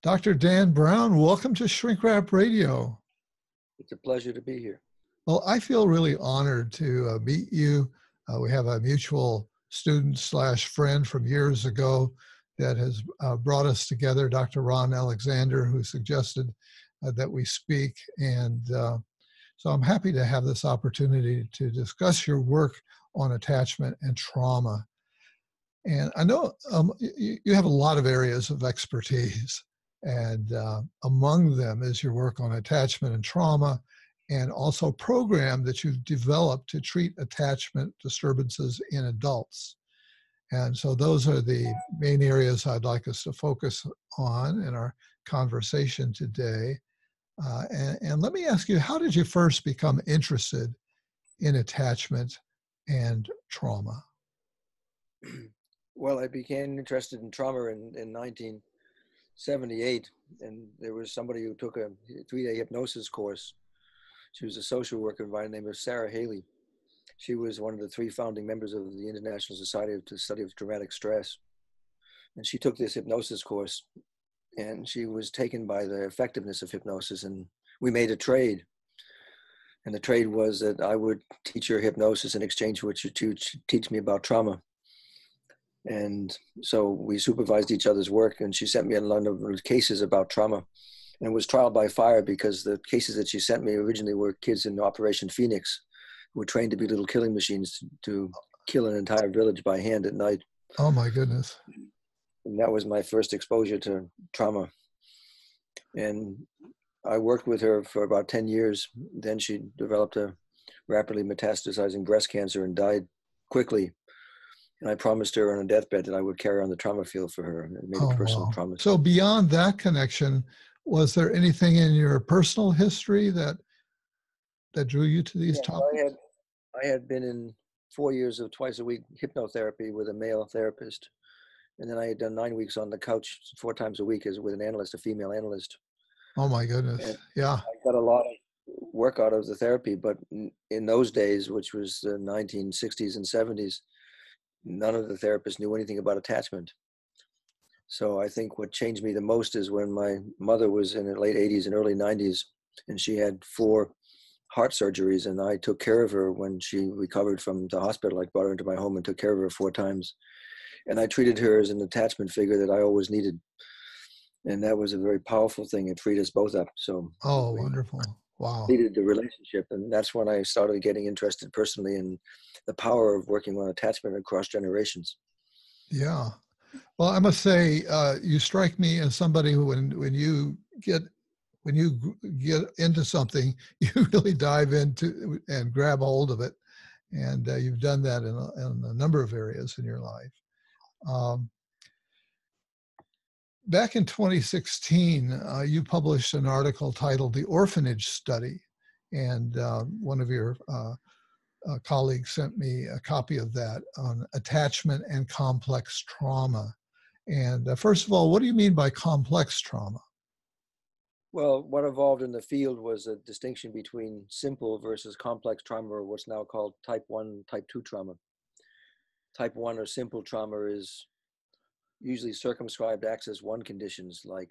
Dr. Dan Brown, welcome to Shrink Wrap Radio. It's a pleasure to be here. Well, I feel really honored to meet you. We have a mutual student slash friend from years ago that has brought us together, Dr. Ron Alexander, who suggested that we speak. And so I'm happy to have this opportunity to discuss your work on attachment and trauma. And I know you have a lot of areas of expertise, and among them is your work on attachment and trauma, and also a program that you've developed to treat attachment disturbances in adults. And so those are the main areas I'd like us to focus on in our conversation today. And let me ask you, how did you first become interested in attachment and trauma? Well, I became interested in trauma in 1978, and there was somebody who took a 3-day hypnosis course. She was a social worker by the name of Sarah Haley. She was one of the 3 founding members of the International Society of the Study of Traumatic Stress. And she took this hypnosis course, and she was taken by the effectiveness of hypnosis, and we made a trade. And the trade was that I would teach her hypnosis in exchange for what she would teach me about trauma. And so we supervised each other's work, and she sent me a lot of cases about trauma, and it was trial by fire because the cases that she sent me originally were kids in Operation Phoenix who were trained to be little killing machines to kill an entire village by hand at night. Oh my goodness. And that was my first exposure to trauma. And I worked with her for about 10 years. Then she developed a rapidly metastasizing breast cancer and died quickly. And I promised her on a deathbed that I would carry on the trauma field for her, and made a personal promise. So beyond that connection, was there anything in your personal history that drew you to these topics? I had been in 4 years of twice-a-week hypnotherapy with a male therapist. And then I had done 9 weeks on the couch 4 times a week with an analyst, a female analyst. Oh my goodness. And yeah. I got a lot of work out of the therapy, but in those days, which was the 1960s and 70s, none of the therapists knew anything about attachment. So I think what changed me the most is when my mother was in her late 80s and early 90s, and she had 4 heart surgeries, and I took care of her when she recovered from the hospital. I brought her into my home and took care of her 4 times. And I treated her as an attachment figure that I always needed. And that was a very powerful thing. It freed us both up. So wonderful. Wow. Needed the relationship. And that's when I started getting interested personally in the power of working on attachment across generations. Yeah. Well, I must say, you strike me as somebody who, when you get into something, you really dive into and grab hold of it. And you've done that in a number of areas in your life. Back in 2016, you published an article titled "The Orphanage Study," and one of your colleagues sent me a copy of that on attachment and complex trauma. And first of all, what do you mean by complex trauma? Well, what evolved in the field was a distinction between simple versus complex trauma, or what's now called type 1, type 2 trauma. Type 1 or simple trauma is usually circumscribed to access 1 conditions like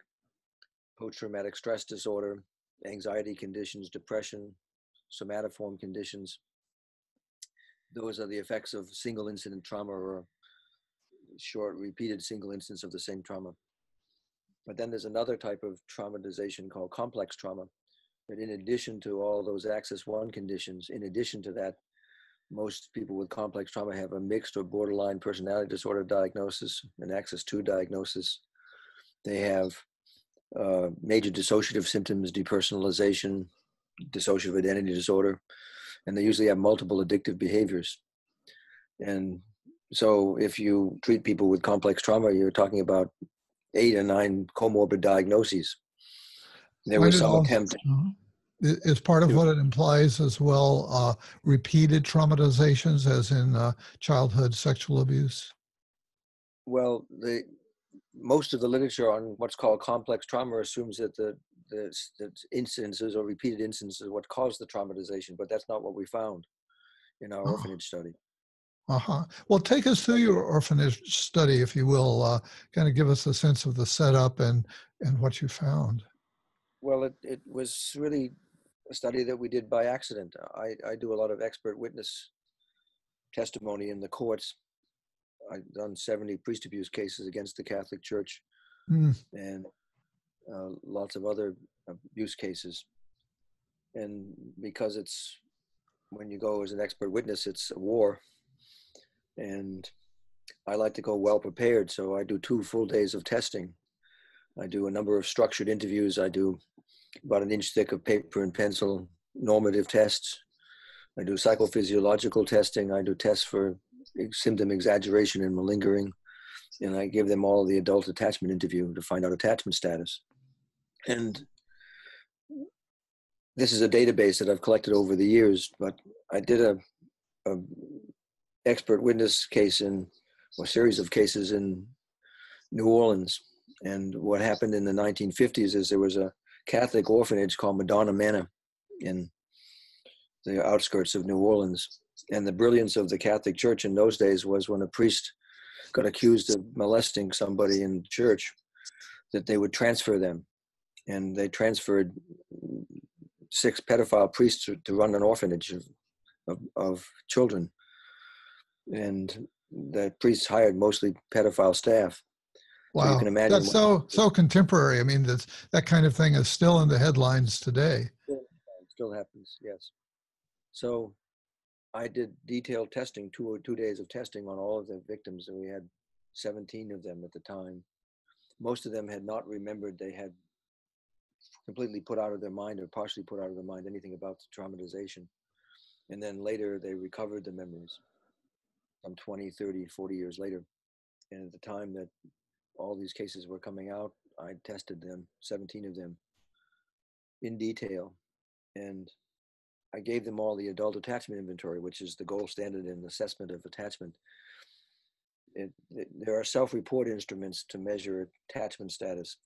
post-traumatic stress disorder, anxiety conditions, depression, somatoform conditions. Those are the effects of single incident trauma or short repeated single instance of the same trauma. But then there's another type of traumatization called complex trauma, that in addition to all those access 1 conditions, in addition to that, most people with complex trauma have a mixed or borderline personality disorder diagnosis, an access 2 diagnosis. They have major dissociative symptoms, depersonalization, dissociative identity disorder, and they usually have multiple addictive behaviors. And so if you treat people with complex trauma, you're talking about 8 or 9 comorbid diagnoses. There was some attempt. Is part of what it implies as well repeated traumatizations, as in childhood sexual abuse? Well, most of the literature on what's called complex trauma assumes that the incidences or repeated instances are what caused the traumatization, but that's not what we found in our orphanage study. Uh-huh. Well, take us through your orphanage study, if you will. Kind of give us a sense of the setup and what you found. Well, it was really a study that we did by accident. I do a lot of expert witness testimony in the courts. I've done 70 priest abuse cases against the Catholic Church Mm. and lots of other abuse cases. And because it's, when you go as an expert witness, it's a war. And I like to go well prepared. So I do 2 full days of testing. I do a number of structured interviews. I do about an inch thick of paper and pencil normative tests. I do psychophysiological testing. I do tests for symptom exaggeration and malingering. And I give them all the adult attachment interview to find out attachment status. And this is a database that I've collected over the years, but I did a expert witness case a series of cases in New Orleans. And what happened in the 1950s is there was a Catholic orphanage called Madonna Manor in the outskirts of New Orleans. And the brilliance of the Catholic Church in those days was when a priest got accused of molesting somebody in church, that they would transfer them. And they transferred 6 pedophile priests to run an orphanage of children. And the priests hired mostly pedophile staff. Wow. So you can imagine. That's so contemporary. I mean, that kind of thing is still in the headlines today. Still happens, yes. So I did detailed testing, 2 days of testing on all of the victims, and we had 17 of them at the time. Most of them had not remembered. They had completely put out of their mind or partially put out of their mind anything about the traumatization. And then later they recovered the memories some 20, 30, 40 years later. And at the time that all these cases were coming out, I tested them, 17 of them, in detail. And I gave them all the adult attachment inventory, which is the gold standard in assessment of attachment. There are self-report instruments to measure attachment status,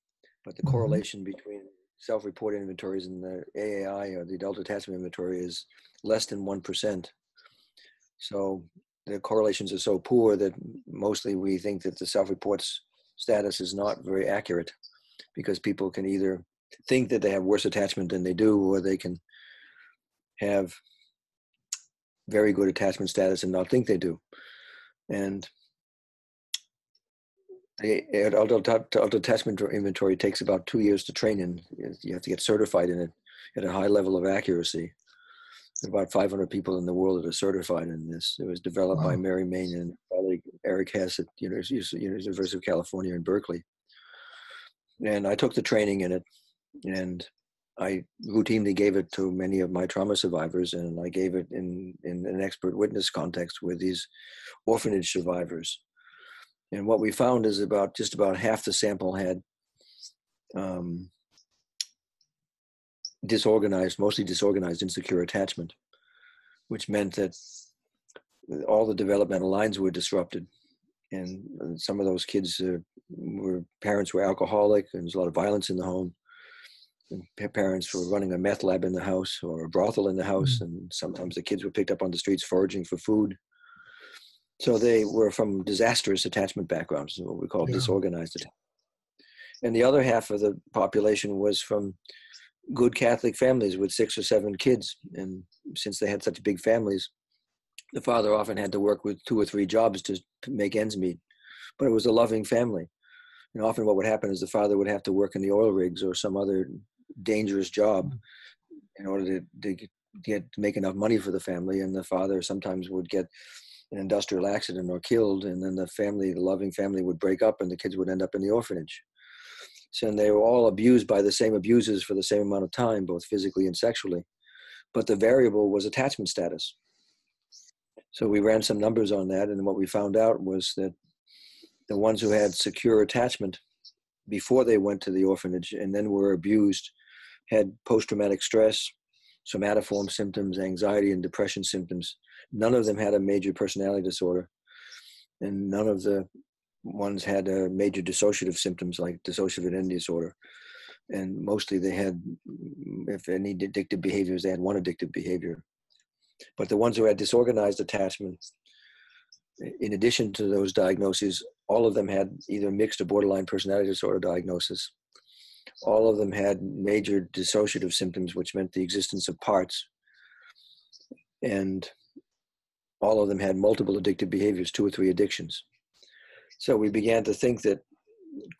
but the correlation between self-report inventories and the AAI, or the adult attachment inventory, is less than 1%. So the correlations are so poor that mostly we think that the self-report's status is not very accurate, because people can either think that they have worse attachment than they do, or they can have very good attachment status and not think they do. And the adult attachment inventory takes about 2 years to train in. You have to get certified in it at a high level of accuracy. There are about 500 people in the world that are certified in this. It was developed by Mary Main and colleague Eric Hess at University of California in Berkeley. And I took the training in it, and I routinely gave it to many of my trauma survivors, and I gave it in an expert witness context with these orphanage survivors. And what we found is just about half the sample had mostly disorganized insecure attachment, which meant that all the developmental lines were disrupted. And some of those kids parents were alcoholic, and there's a lot of violence in the home. And parents were running a meth lab in the house or a brothel in the house, and sometimes the kids were picked up on the streets foraging for food. So they were from disastrous attachment backgrounds, what we call disorganized attachment. And the other half of the population was from good Catholic families with 6 or 7 kids. And since they had such big families, the father often had to work with 2 or 3 jobs to make ends meet. But it was a loving family. And often what would happen is the father would have to work in the oil rigs or some other dangerous job in order to make enough money for the family. And the father sometimes would get an industrial accident or killed, and then the loving family would break up, and the kids would end up in the orphanage. So, and they were all abused by the same abusers for the same amount of time, both physically and sexually. But the variable was attachment status. So we ran some numbers on that, and what we found out was that the ones who had secure attachment before they went to the orphanage and then were abused had post-traumatic stress, somatoform symptoms, anxiety and depression symptoms. None of them had a major personality disorder, and none of the ones had major dissociative symptoms like dissociative identity disorder. And mostly they had, if any addictive behaviors, they had one addictive behavior. But the ones who had disorganized attachment in addition to those diagnoses, all of them had either mixed or borderline personality disorder diagnosis. All of them had major dissociative symptoms, which meant the existence of parts. And all of them had multiple addictive behaviors, 2 or 3 addictions. So we began to think that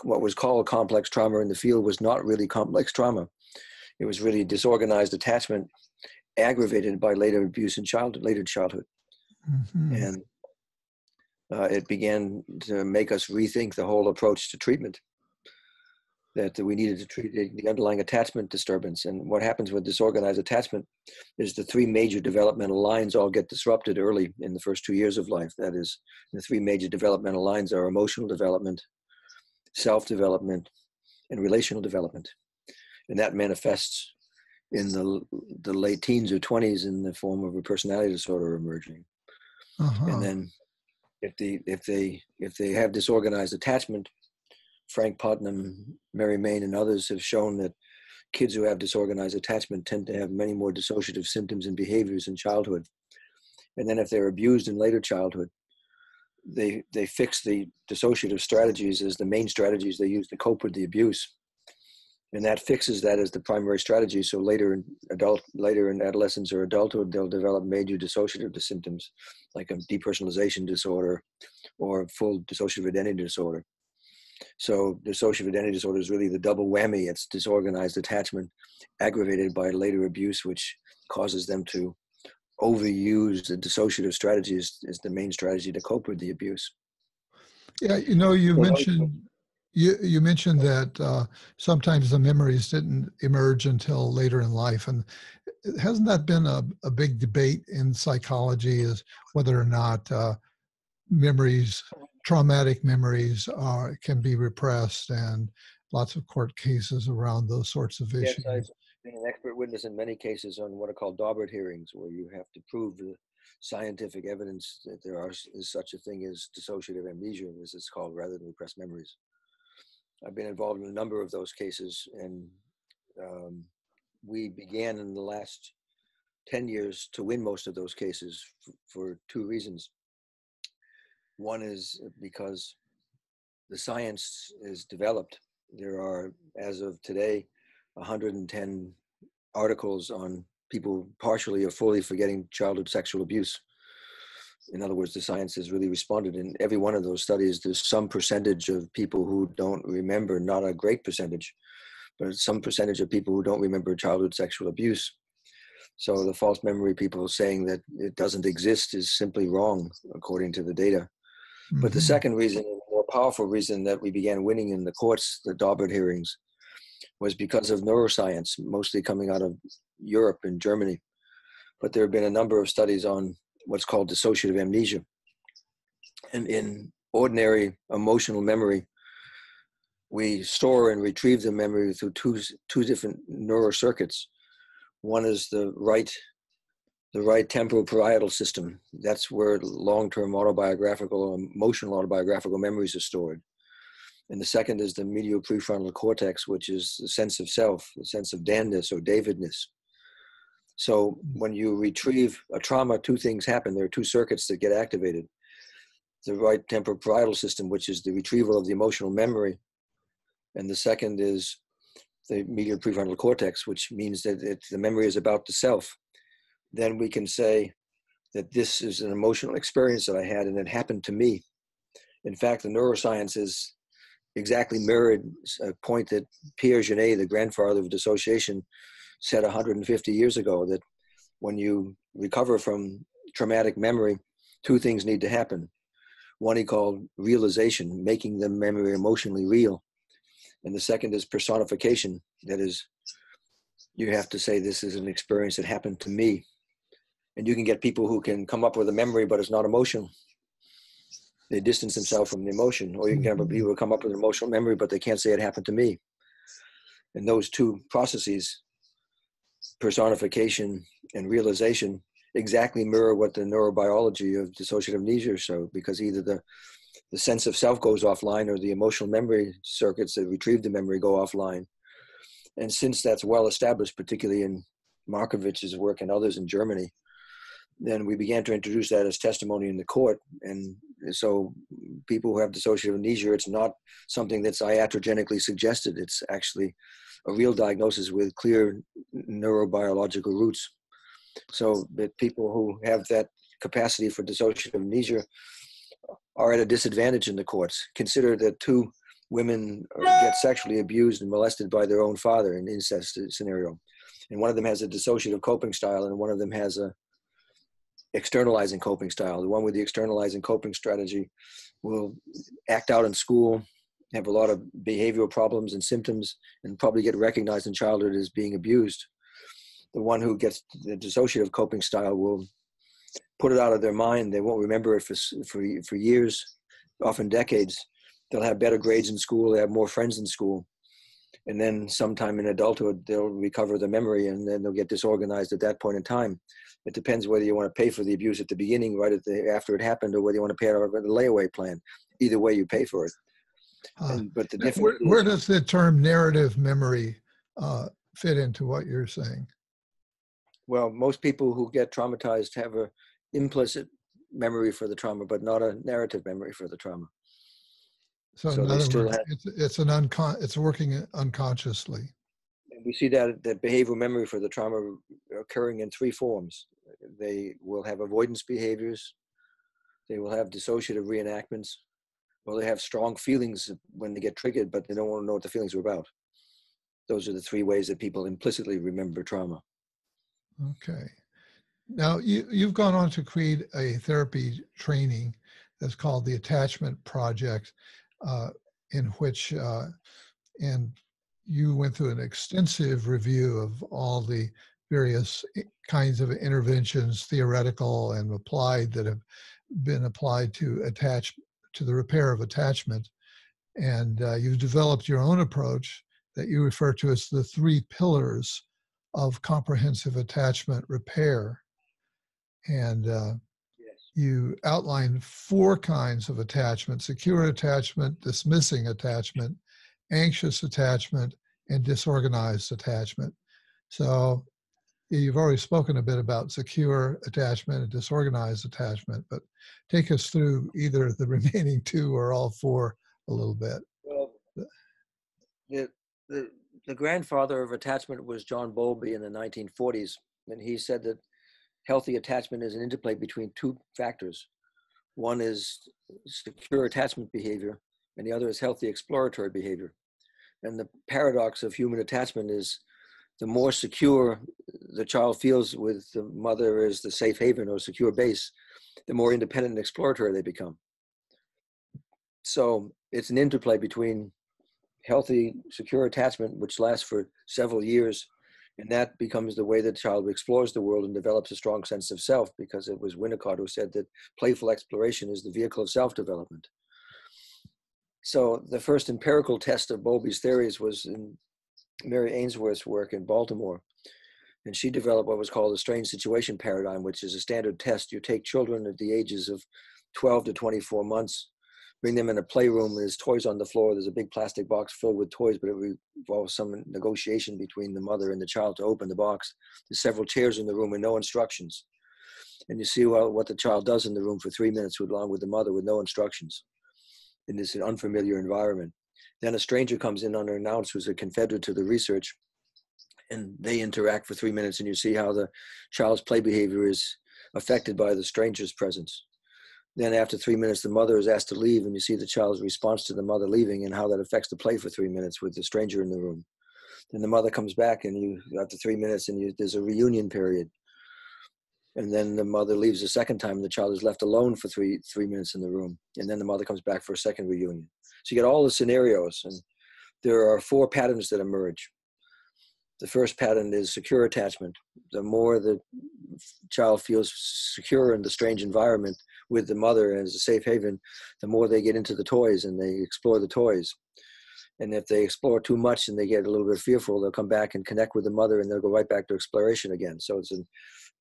what was called complex trauma in the field was not really complex trauma. It was really disorganized attachment aggravated by later abuse in later childhood. Mm-hmm. And it began to make us rethink the whole approach to treatment, that we needed to treat the underlying attachment disturbance. And what happens with disorganized attachment is the 3 major developmental lines all get disrupted early in the first 2 years of life. That is, the 3 major developmental lines are emotional development, self-development, and relational development. And that manifests in the late teens or 20s in the form of a personality disorder emerging. Uh-huh. And then if they have disorganized attachment, Frank Putnam, Mary Main, and others have shown that kids who have disorganized attachment tend to have many more dissociative symptoms and behaviors in childhood. And then if they're abused in later childhood, they fix the dissociative strategies as the main strategies they use to cope with the abuse. And that fixes that as the primary strategy. So later in adolescence or adulthood, they'll develop major dissociative symptoms like a depersonalization disorder or full dissociative identity disorder. So dissociative identity disorder is really the double whammy. It's disorganized attachment aggravated by later abuse, which causes them to overuse the dissociative strategies as the main strategy to cope with the abuse. Yeah, you mentioned that sometimes the memories didn't emerge until later in life. And hasn't that been a big debate in psychology, is whether or not traumatic memories can be repressed, and lots of court cases around those sorts of issues. Yes, I've been an expert witness in many cases on what are called Daubert hearings, where you have to prove the scientific evidence that is such a thing as dissociative amnesia, as it's called, rather than repressed memories. I've been involved in a number of those cases, and we began in the last 10 years to win most of those cases for 2 reasons. One is because the science is developed. There are, as of today, 110 articles on people partially or fully forgetting childhood sexual abuse. In other words, the science has really responded. In every one of those studies, there's some percentage of people who don't remember, not a great percentage, but some percentage of people who don't remember childhood sexual abuse. So the false memory people saying that it doesn't exist is simply wrong, according to the data. Mm-hmm. But the second reason, a more powerful reason that we began winning in the courts, the Daubert hearings, was because of neuroscience, mostly coming out of Europe and Germany. But there have been a number of studies on what's called dissociative amnesia. And in ordinary emotional memory, we store and retrieve the memory through two different neural circuits. One is the right temporal parietal system. That's where long-term autobiographical or emotional autobiographical memories are stored. And the second is the medial prefrontal cortex, which is the sense of self, the sense of Dan-ness or Davidness. So when you retrieve a trauma, 2 things happen. There are 2 circuits that get activated. The right temporal parietal system, which is the retrieval of the emotional memory. And the second is the medial prefrontal cortex, which means that the memory is about the self. Then we can say that this is an emotional experience that I had and it happened to me. In fact, the neuroscience is exactly mirrored a point that Pierre Genet, the grandfather of dissociation, said 150 years ago, that when you recover from traumatic memory, 2 things need to happen. One he called realization, making the memory emotionally real. And the second is personification. That is, you have to say, this is an experience that happened to me. And you can get people who can come up with a memory, but it's not emotional. They distance themselves from the emotion. Or you can get people who come up with an emotional memory, but they can't say it happened to me. And those 2 processes, personification and realization, exactly mirror what the neurobiology of dissociative amnesia show, because either the sense of self goes offline or the emotional memory circuits that retrieve the memory go offline. And since that's well established, particularly in Markovich's work and others in Germany, then we began to introduce that as testimony in the court. And So people who have dissociative amnesia, it's not something that's iatrogenically suggested. It's actually a real diagnosis with clear neurobiological roots. So that people who have that capacity for dissociative amnesia are at a disadvantage in the courts. Consider that two women get sexually abused and molested by their own father in an incest scenario. And one of them has a dissociative coping style and one of them has a externalizing coping style. The one with the externalizing coping strategy will act out in school, have a lot of behavioral problems and symptoms, and probably get recognized in childhood as being abused. The one who gets the dissociative coping style will put it out of their mind. They won't remember it for years, often decades. They'll have better grades in school. They have more friends in school. And then sometime in adulthood, they'll recover the memory and then they'll get disorganized at that point in time. It depends whether you want to pay for the abuse at the beginning, right after it happened, or whether you want to pay it out of a layaway plan. Either way, you pay for it. But the difference where does the term narrative memory fit into what you're saying? Well, most people who get traumatized have an implicit memory for the trauma, but not a narrative memory for the trauma. So in other words, it's working unconsciously. And we see that behavioral memory for the trauma occurring in three forms. They will have avoidance behaviors. They will have dissociative reenactments. Well, they have strong feelings when they get triggered, but they don't want to know what the feelings are about. Those are the three ways that people implicitly remember trauma. Okay. Now, you've gone on to create a therapy training that's called the Attachment Project, in which, and you went through an extensive review of all the various kinds of interventions, theoretical and applied, that have been applied to the repair of attachment. And you've developed your own approach that you refer to as the 3 pillars of comprehensive attachment repair. And you outline 4 kinds of attachment: secure attachment, dismissing attachment, anxious attachment, and disorganized attachment. So you've already spoken a bit about secure attachment and disorganized attachment, but take us through either the remaining 2 or all 4 a little bit. Well, the grandfather of attachment was John Bowlby in the 1940s, and he said that healthy attachment is an interplay between 2 factors. One is secure attachment behavior, and the other is healthy exploratory behavior. And the paradox of human attachment is the more secure the child feels with the mother as the safe haven or secure base, the more independent and exploratory they become. So it's an interplay between healthy, secure attachment, which lasts for several years, and that becomes the way the child explores the world and develops a strong sense of self, because it was Winnicott who said that playful exploration is the vehicle of self-development. So the first empirical test of Bowlby's theories was in Mary Ainsworth's work in Baltimore. And she developed what was called the strange situation paradigm, which is a standard test. You take children at the ages of 12 to 24 months, bring them in a playroom, there's toys on the floor, there's a big plastic box filled with toys, but it involves some negotiation between the mother and the child to open the box. There's several chairs in the room with no instructions. And you see what the child does in the room for 3 minutes along with the mother with no instructions in this unfamiliar environment. Then a stranger comes in unannounced who's a confederate to the research, and they interact for 3 minutes, and you see how the child's play behavior is affected by the stranger's presence. Then after 3 minutes, the mother is asked to leave, and you see the child's response to the mother leaving and how that affects the play for 3 minutes with the stranger in the room. Then the mother comes back, and after 3 minutes, and there's a reunion period. And then the mother leaves a second time, and the child is left alone for three minutes in the room. And then the mother comes back for a second reunion. So you get all the scenarios, and there are 4 patterns that emerge. The first pattern is secure attachment. The more the child feels secure in the strange environment with the mother as a safe haven, the more they get into the toys and they explore the toys. And if they explore too much and they get a little bit fearful, they'll come back and connect with the mother, and they'll go right back to exploration again. So it's a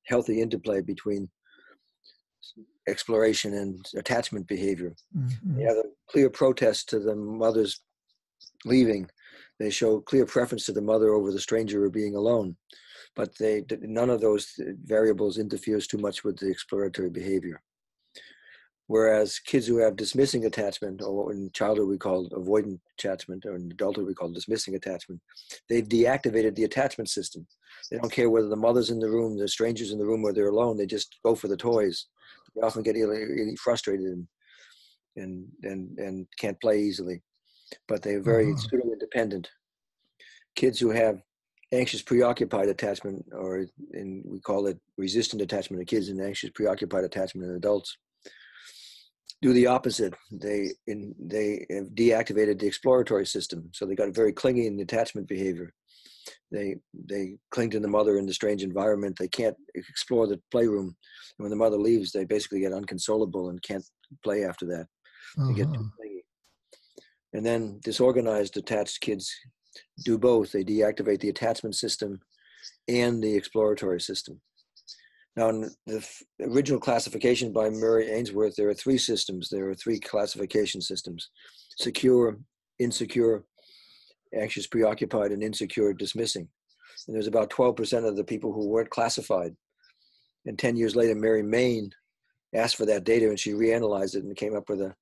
healthy interplay between exploration and attachment behavior. Mm-hmm. They have a clear protest to the mother's leaving. They show clear preference to the mother over the stranger or being alone. But none of those variables interferes too much with the exploratory behavior. Whereas kids who have dismissing attachment, or what in childhood we call avoidant attachment, or in adulthood we call dismissing attachment, they've deactivated the attachment system. They don't care whether the mother's in the room, the stranger's in the room, or they're alone. They just go for the toys. They often get really frustrated and can't play easily. But they're very pseudo-independent. Kids who have anxious preoccupied attachment, or we call it resistant attachment in kids, and anxious preoccupied attachment in adults, do the opposite. They have deactivated the exploratory system, so they got a very clingy and attachment behavior. They cling to the mother in the strange environment. They can't explore the playroom, and when the mother leaves, they basically get unconsolable and can't play after that. They get too clingy. And then disorganized attached kids do both. They deactivate the attachment system and the exploratory system. Now, in the original classification by Murray Ainsworth, there are three systems. There are three classification systems: secure, insecure, anxious preoccupied, and insecure dismissing. And there's about 12% of the people who weren't classified. And 10 years later, Mary Main asked for that data, and she reanalyzed it and came up with a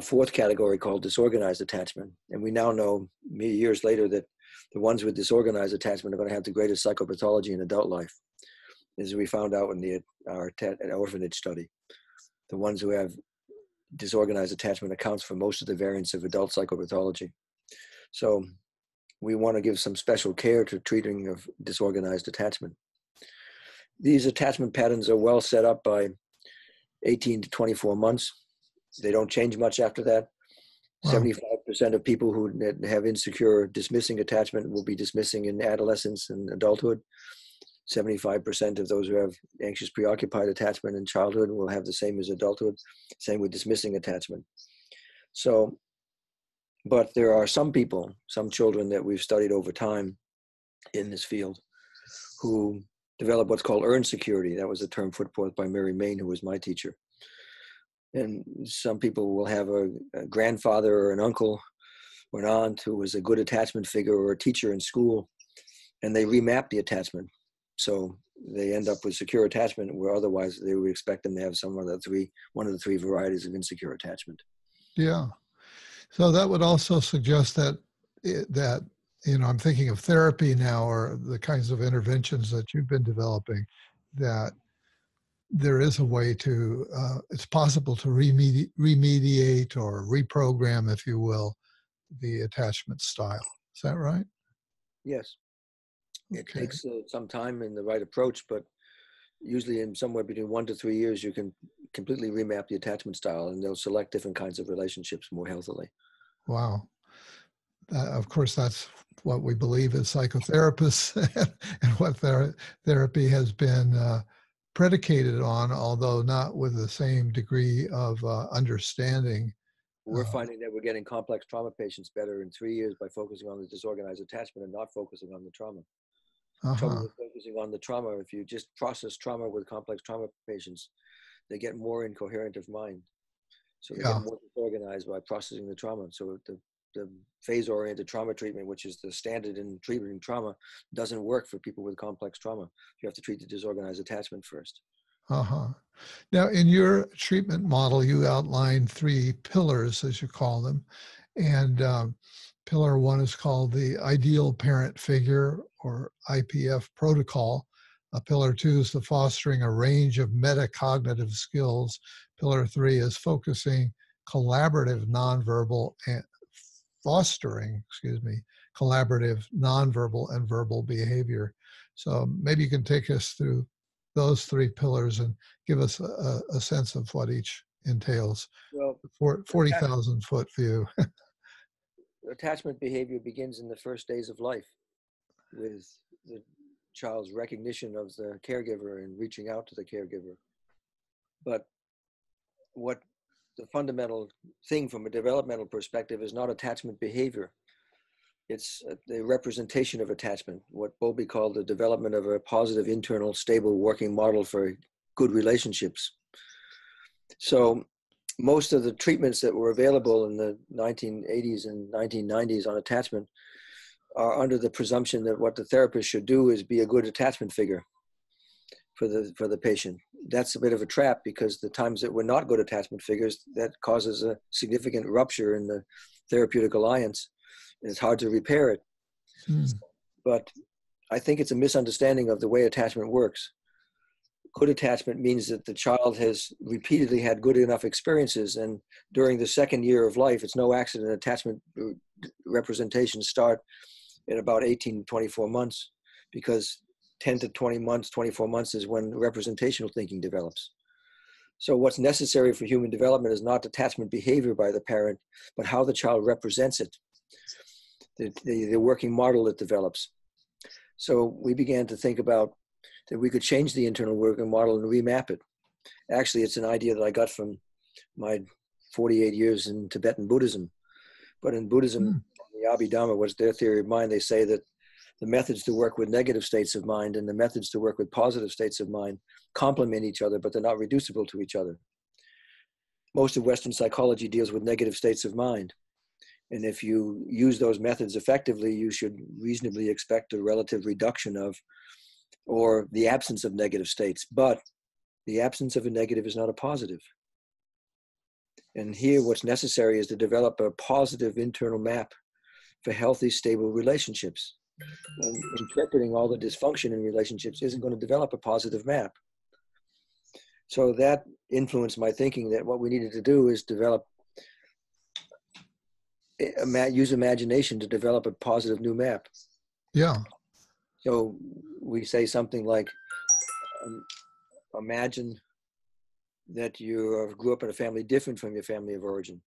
fourth category called disorganized attachment. And we now know, years later, that the ones with disorganized attachment are going to have the greatest psychopathology in adult life, as we found out in our orphanage study. The ones who have disorganized attachment accounts for most of the variants of adult psychopathology. So we want to give some special care to treating of disorganized attachment. These attachment patterns are well set up by 18 to 24 months. They don't change much after that. Wow. 75% of people who have insecure dismissing attachment will be dismissing in adolescence and adulthood. 75% of those who have anxious preoccupied attachment in childhood will have the same as adulthood, same with dismissing attachment. So, but there are some people, some children that we've studied over time in this field who develop what's called earned security. That was a term put forth by Mary Main, who was my teacher. And some people will have a grandfather or an uncle or an aunt who was a good attachment figure or a teacher in school, and they remap the attachment. So they end up with secure attachment, where otherwise they would expect them to have one of the three varieties of insecure attachment. Yeah. So that would also suggest that I'm thinking of therapy now, or the kinds of interventions that you've been developing, that there is a way to, it's possible to remediate or reprogram, if you will, the attachment style. Is that right? Yes. It takes some time and the right approach, but usually in somewhere between 1 to 3 years, you can completely remap the attachment style, and they'll select different kinds of relationships more healthily. Wow. Of course, that's what we believe as psychotherapists and what therapy has been predicated on, although not with the same degree of understanding. We're finding that we're getting complex trauma patients better in 3 years by focusing on the disorganized attachment and not focusing on the trauma. Trouble with focusing on the trauma, if you just process trauma with complex trauma patients, they get more incoherent of mind. So they get more disorganized by processing the trauma. So the phase-oriented trauma treatment, which is the standard in treating trauma, doesn't work for people with complex trauma. You have to treat the disorganized attachment first. Now, in your treatment model, you outline 3 pillars, as you call them. And pillar 1 is called the ideal parent figure, or IPF protocol. Pillar 2 is the fostering a range of metacognitive skills. Pillar 3 is focusing collaborative nonverbal and collaborative nonverbal and verbal behavior. So maybe you can take us through those 3 pillars and give us a sense of what each entails. Well, 40,000 foot view. Attachment behavior begins in the first days of life with the child's recognition of the caregiver and reaching out to the caregiver. But what the fundamental thing from a developmental perspective is not attachment behavior. It's the representation of attachment, what Bowlby called the development of a positive, internal, stable working model for good relationships. So most of the treatments that were available in the 1980s and 1990s on attachment are under the presumption that what the therapist should do is be a good attachment figure for the patient. that's a bit of a trap, because the times that we're not good attachment figures, that causes a significant rupture in the therapeutic alliance. And it's hard to repair it. But I think it's a misunderstanding of the way attachment works. Good attachment means that the child has repeatedly had good enough experiences, and during the second year of life, it's no accident attachment representations start at about 18 to 24 months, because 10 to 20 months, 24 months is when representational thinking develops. So what's necessary for human development is not attachment behavior by the parent, but how the child represents it, the working model that develops. So we began to think about that we could change the internal working model and remap it. Actually, it's an idea that I got from my 48 years in Tibetan Buddhism. But in Buddhism, the Abhidharma was their theory of mind. They say that the methods to work with negative states of mind and the methods to work with positive states of mind complement each other, but they're not reducible to each other. Most of Western psychology deals with negative states of mind. And if you use those methods effectively, you should reasonably expect a relative reduction of, or the absence of negative states. But the absence of a negative is not a positive. And here what's necessary is to develop a positive internal map for healthy, stable relationships. And interpreting all the dysfunction in relationships isn't going to develop a positive map. So that influenced my thinking that what we needed to do is develop, use imagination to develop a positive new map. Yeah. So we say something like, imagine that you grew up in a family different from your family of origin,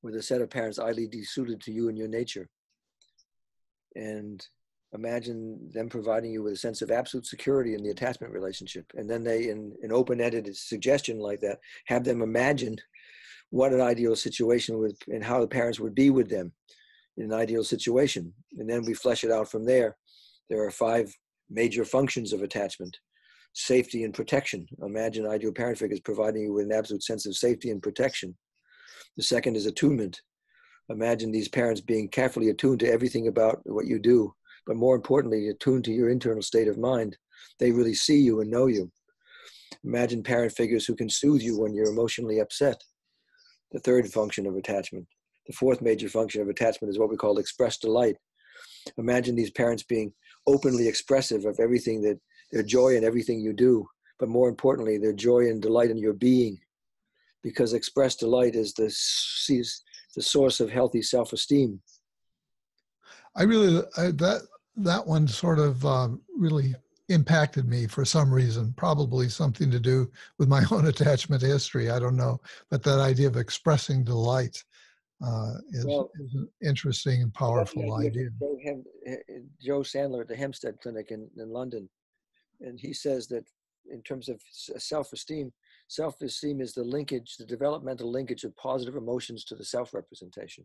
with a set of parents ideally suited to you and your nature. And imagine them providing you with a sense of absolute security in the attachment relationship. And then they, in an open-ended suggestion like that, have them imagine what an ideal situation would, and how the parents would be with them in an ideal situation. And then we flesh it out from there. There are 5 major functions of attachment: safety and protection. Imagine ideal parent figures providing you with an absolute sense of safety and protection. The second is attunement. Imagine these parents being carefully attuned to everything about what you do, but more importantly, attuned to your internal state of mind. They really see you and know you. Imagine parent figures who can soothe you when you're emotionally upset. The third function of attachment. The fourth major function of attachment is what we call expressed delight. Imagine these parents being openly expressive of everything, that their joy in everything you do, but more importantly, their joy and delight in your being, because expressed delight is the source of healthy self-esteem. That one sort of really impacted me for some reason, probably something to do with my own attachment history. I don't know, but that idea of expressing delight is an interesting and powerful idea. Joe Sandler at the Hempstead Clinic in London, and he says that in terms of self-esteem is the linkage, the developmental linkage of positive emotions to the self-representation.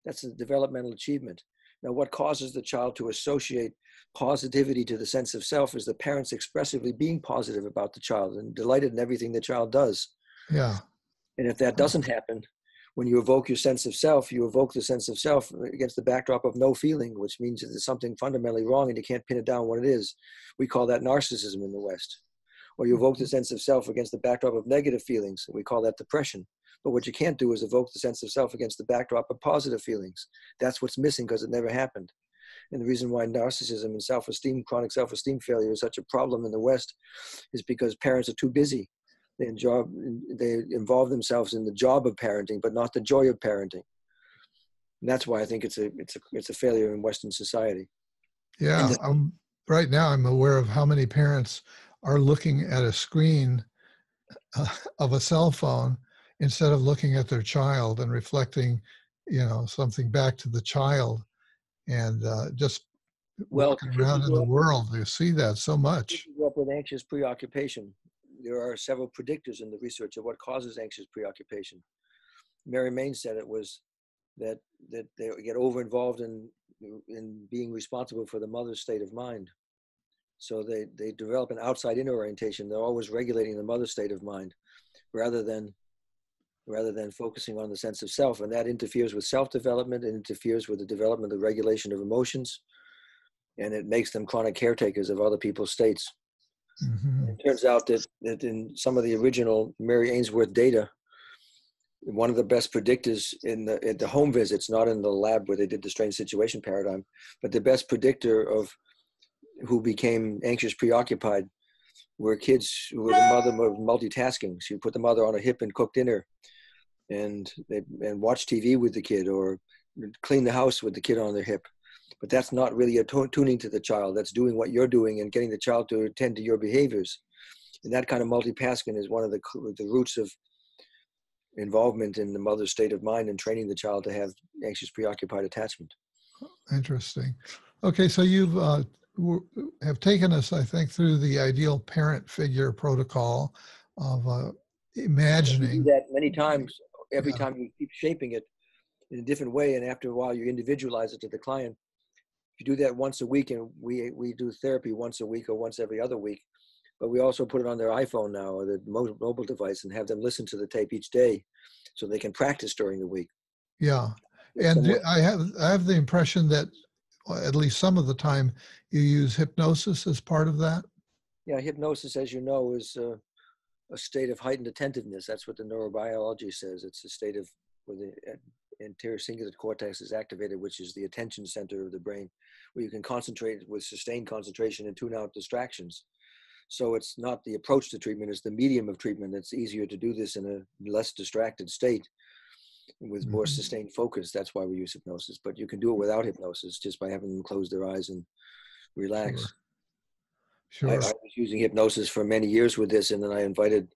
That's a developmental achievement. Now, what causes the child to associate positivity to the sense of self is the parents expressively being positive about the child and delighted in everything the child does. Yeah. And if that doesn't happen, when you evoke your sense of self, you evoke the sense of self against the backdrop of no feeling, which means that there's something fundamentally wrong and you can't pin it down what it is. We call that narcissism in the West. Or you evoke the sense of self against the backdrop of negative feelings. We call that depression. But what you can't do is evoke the sense of self against the backdrop of positive feelings. That's what's missing, because it never happened. And the reason why narcissism and self-esteem, chronic self-esteem failure is such a problem in the West is because parents are too busy. They involve themselves in the job of parenting, but not the joy of parenting. And that's why I think it's a failure in Western society. Yeah, right now I'm aware of how many parents are looking at a screen of a cell phone instead of looking at their child and reflecting, something back to the child, and just walking around in the world. You see that so much. If you grew up with anxious preoccupation, there are several predictors in the research of what causes anxious preoccupation. Mary Main said it was that they get over-involved in being responsible for the mother's state of mind. So they develop an outside-in orientation. They're always regulating the mother's state of mind rather than focusing on the sense of self. And that interferes with self-development, and interferes with the development of regulation of emotions. And it makes them chronic caretakers of other people's states. Mm-hmm. It turns out that in some of the original Mary Ainsworth data, one of the best predictors at the home visits, not in the lab where they did the strange situation paradigm, but the best predictor of who became anxious preoccupied were kids who were the mother of multitasking. She would put the mother on her hip and cook dinner and watch TV with the kid, or clean the house with the kid on their hip. But that's not really tuning to the child. That's doing what you're doing and getting the child to attend to your behaviors. And that kind of multitasking is one of the roots of involvement in the mother's state of mind and training the child to have anxious preoccupied attachment. Interesting. Okay, so you've have taken us, I think, through the ideal parent figure protocol of imagining. You do that many times. Every Yeah. time you keep shaping it in a different way, and after a while you individualize it to the client. If you do that once a week, and we do therapy once a week or once every other week, but we also put it on their iPhone now or their mobile device and have them listen to the tape each day so they can practice during the week. Yeah. And I have the impression that at least some of the time you use hypnosis as part of that. Yeah, hypnosis, as you know, is a state of heightened attentiveness. That's what the neurobiology says. It's a state of where the anterior cingulate cortex is activated, which is the attention center of the brain, where you can concentrate with sustained concentration and tune out distractions. So it's not the approach to treatment, it's the medium of treatment. It's easier to do this in a less distracted state with more sustained focus. That's why we use hypnosis. But you can do it without hypnosis just by having them close their eyes and relax. Sure. I was using hypnosis for many years with this, and then I invited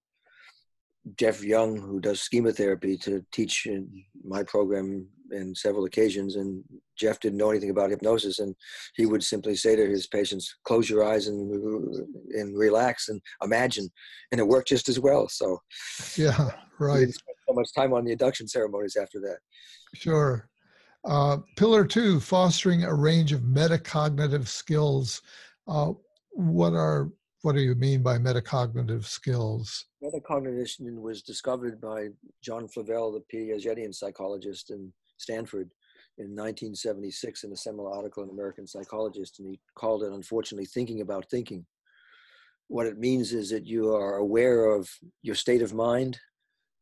Jeff Young, who does schema therapy, to teach in my program in several occasions. And Jeff didn't know anything about hypnosis, and he would simply say to his patients, close your eyes and relax and imagine. And it worked just as well. So yeah, right. We didn't spend so much time on the induction ceremonies after that. Sure. Pillar 2, fostering a range of metacognitive skills. What do you mean by metacognitive skills? Metacognition was discovered by John Flavel, the Piagetian psychologist in Stanford, in 1976 in a seminal article in American Psychologist, and he called it, unfortunately, thinking about thinking. What it means is that you are aware of your state of mind,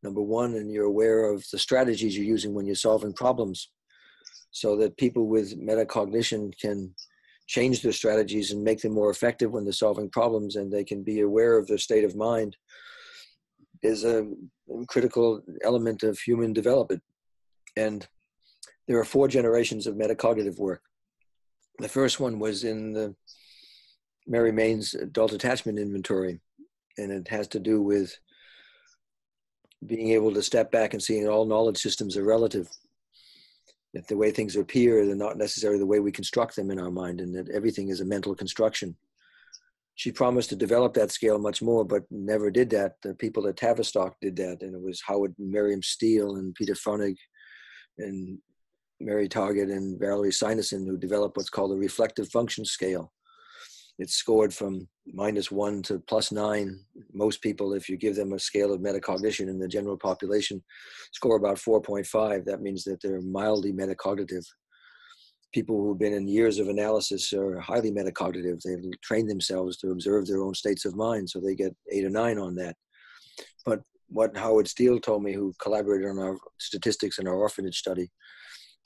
number one, and you're aware of the strategies you're using when you're solving problems, so that people with metacognition can change their strategies and make them more effective when they're solving problems, and they can be aware of their state of mind is a critical element of human development. And there are 4 generations of metacognitive work. The first one was in the Mary Main's adult attachment inventory, and it has to do with being able to step back and seeing all knowledge systems are relative, that the way things appear, they're not necessarily the way we construct them in our mind, and that everything is a mental construction. She promised to develop that scale much more, but never did that. The people at Tavistock did that, and it was Howard Merriam Steele and Peter Fonig and Mary Target and Valerie Sineson who developed what's called a reflective function scale. It's scored from -1 to +9. Most people, if you give them a scale of metacognition in the general population, score about 4.5. That means that they're mildly metacognitive. People who've been in years of analysis are highly metacognitive. They've trained themselves to observe their own states of mind, so they get 8 or 9 on that. But what Howard Steele told me, who collaborated on our statistics in our orphanage study,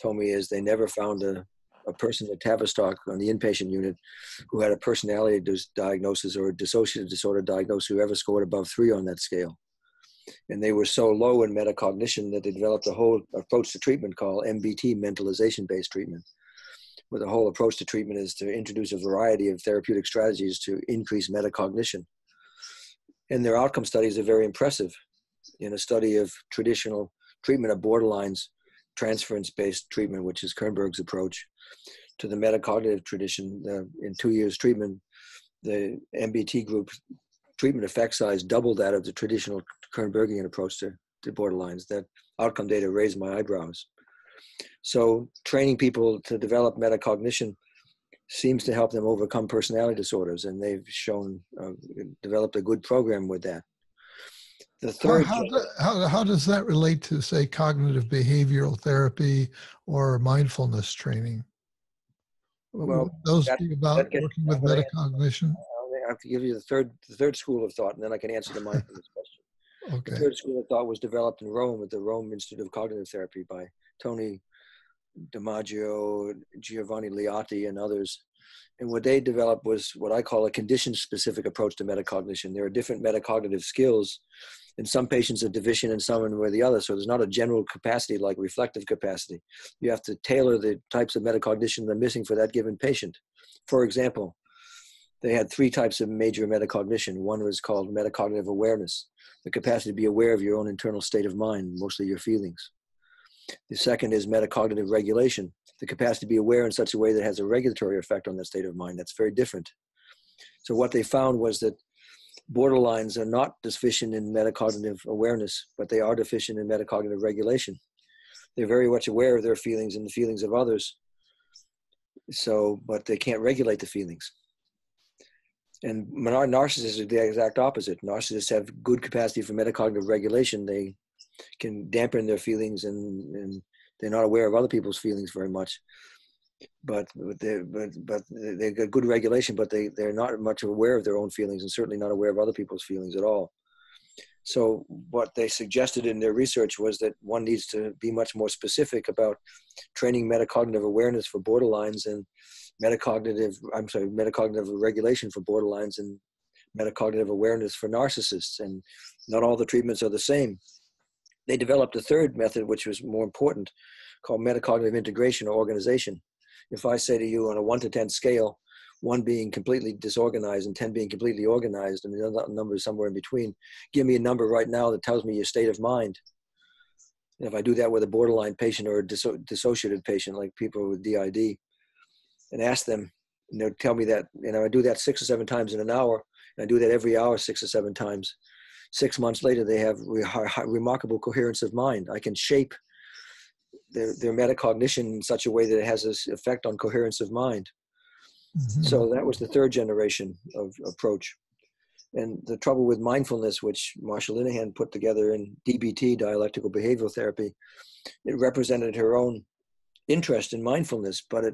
told me is they never found a person at Tavistock on the inpatient unit who had a personality diagnosis or a dissociative disorder diagnosis who ever scored above 3 on that scale. And they were so low in metacognition that they developed a whole approach to treatment called MBT, mentalization-based treatment, where the whole approach to treatment is to introduce a variety of therapeutic strategies to increase metacognition. And their outcome studies are very impressive. In a study of traditional treatment of borderlines, transference-based treatment, which is Kernberg's approach, to the metacognitive tradition, in 2 years treatment, the MBT group treatment effect size doubled that of the traditional Kernbergian approach to borderlines. That outcome data raised my eyebrows. So training people to develop metacognition seems to help them overcome personality disorders, and they've shown, developed a good program with that. The third, how does that relate to, say, cognitive behavioral therapy or mindfulness training? well, those be about working with metacognition? have to give you the third school of thought, and then I can answer the mindfulness question. The Okay. third school of thought was developed in Rome at the Rome Institute of Cognitive Therapy by Tony DiMaggio, Giovanni Liatti, and others. And what they developed was what I call a condition-specific approach to metacognition. There are different metacognitive skills, and some patients are deficient in some and the other. So there's not a general capacity like reflective capacity. You have to tailor the types of metacognition they're missing for that given patient. For example, they had 3 types of major metacognition. One was called metacognitive awareness, the capacity to be aware of your own internal state of mind, mostly your feelings. The second is metacognitive regulation, the capacity to be aware in such a way that has a regulatory effect on that state of mind. That's very different. So what they found was that borderlines are not deficient in metacognitive awareness, but they are deficient in metacognitive regulation. They're very much aware of their feelings and the feelings of others. So, but they can't regulate the feelings. And narcissists are the exact opposite. Narcissists have good capacity for metacognitive regulation. They can dampen their feelings, and they're not aware of other people's feelings very much. But they got good regulation, but they're not much aware of their own feelings, and certainly not aware of other people's feelings at all. So what they suggested in their research was that one needs to be much more specific about training metacognitive awareness for borderlines and metacognitive regulation for borderlines and metacognitive awareness for narcissists. And not all the treatments are the same. They developed a third method, which was more important, called metacognitive integration or organization. If I say to you on a 1 to 10 scale, 1 being completely disorganized and 10 being completely organized, and the other number is somewhere in between, give me a number right now that tells me your state of mind. And if I do that with a borderline patient or a dissociative patient, like people with DID, and ask them, and they'll tell me that, I do that 6 or 7 times in an hour, and I do that every hour 6 or 7 times. 6 months later, they have remarkable coherence of mind. I can shape their metacognition in such a way that it has this effect on coherence of mind. Mm-hmm. So that was the third generation of approach. And the trouble with mindfulness, which Marsha Linehan put together in DBT, dialectical behavioral therapy, it represented her own interest in mindfulness, but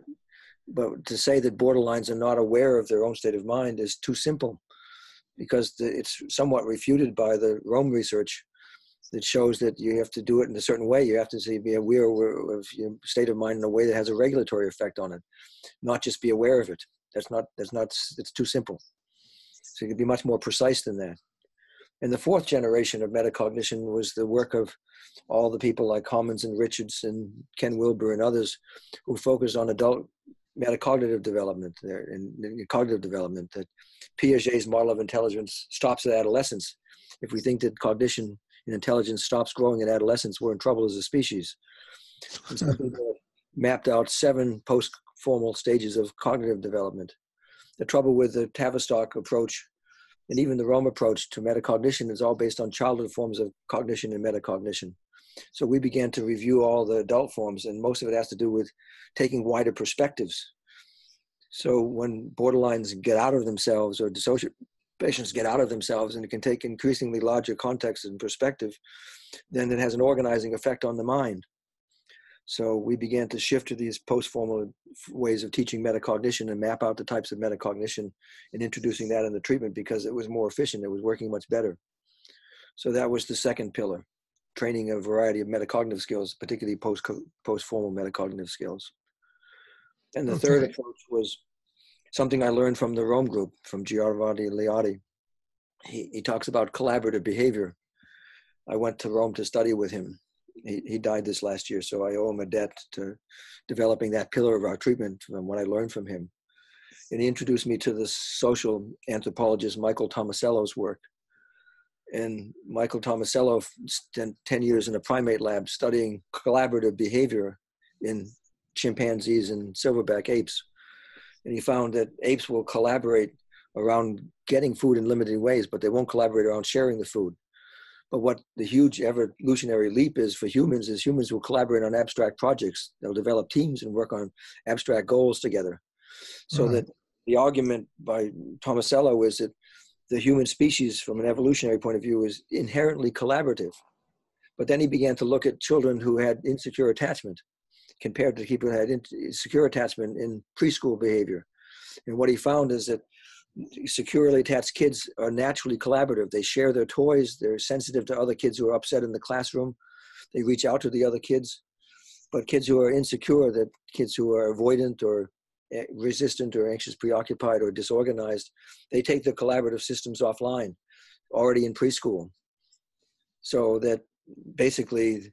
to say that borderlines are not aware of their own state of mind is too simple, because it's somewhat refuted by the Rome research that shows that you have to do it in a certain way. You have to be aware of your state of mind in a way that has a regulatory effect on it, not just be aware of it. It's too simple. So you can be much more precise than that. And the fourth generation of metacognition was the work of all the people like Hommins and Richards and Ken Wilber and others who focused on adult metacognitive development and cognitive development, that Piaget's model of intelligence stops at adolescence. If we think that cognition and intelligence stops growing in adolescence, we're in trouble as a species. And some people mapped out 7 post-formal stages of cognitive development. The trouble with the Tavistock approach and even the Rome approach to metacognition is all based on childhood forms of cognition and metacognition. So we began to review all the adult forms, and most of it has to do with taking wider perspectives. So when borderlines get out of themselves, or dissociative patients get out of themselves, and it can take increasingly larger context and perspective, then it has an organizing effect on the mind. So we began to shift to these post-formal ways of teaching metacognition and map out the types of metacognition and introducing that in the treatment because it was more efficient. It was working much better. So that was the second pillar, training a variety of metacognitive skills, particularly post-formal metacognitive skills. And the third approach was something I learned from the Rome group, from Giovanni Liatti. He talks about collaborative behavior. I went to Rome to study with him. He died this last year, so I owe him a debt to developing that pillar of our treatment from what I learned from him. And he introduced me to the social anthropologist Michael Tomasello's work. And Michael Tomasello spent 10 years in a primate lab studying collaborative behavior in chimpanzees and silverback apes. And he found that apes will collaborate around getting food in limited ways, but they won't collaborate around sharing the food. But what the huge evolutionary leap is for humans is humans will collaborate on abstract projects. They'll develop teams and work on abstract goals together. So that the argument by Tomasello is that the human species, from an evolutionary point of view, is inherently collaborative. But then he began to look at children who had insecure attachment compared to people who had secure attachment in preschool behavior. And what he found is that securely attached kids are naturally collaborative. They share their toys. They're sensitive to other kids who are upset in the classroom. They reach out to the other kids. But kids who are insecure, that kids who are avoidant or resistant or anxious, preoccupied or disorganized, they take the collaborative systems offline already in preschool. So that basically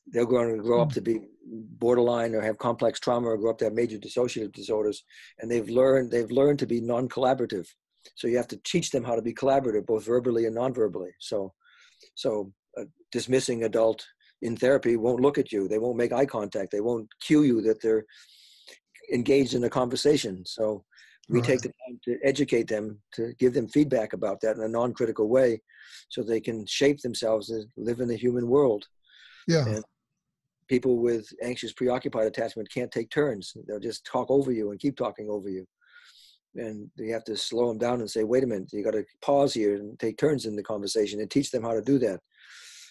they're going to grow up to be borderline or have complex trauma or grow up to have major dissociative disorders. And they've learned to be non-collaborative. So you have to teach them how to be collaborative, both verbally and non-verbally. So a dismissing adult in therapy won't look at you. They won't make eye contact. They won't cue you that they're engaged in a conversation. So we take the time to educate them, to give them feedback about that in a non-critical way so they can shape themselves and live in the human world. Yeah. And people with anxious, preoccupied attachment can't take turns. They'll just talk over you and keep talking over you. And you have to slow them down and say, wait a minute, you got to pause here and take turns in the conversation and teach them how to do that.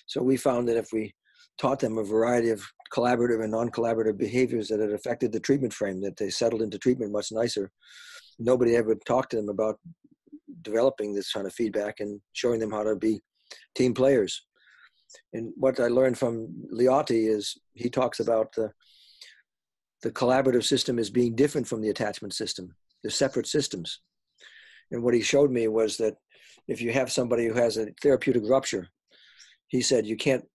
So we found that if we taught them a variety of collaborative and non-collaborative behaviors that had affected the treatment frame, that they settled into treatment much nicer. Nobody ever talked to them about developing this kind of feedback and showing them how to be team players. And what I learned from Liotti is he talks about the collaborative system as being different from the attachment system. They're separate systems. And what he showed me was that if you have somebody who has a therapeutic rupture, he said you can't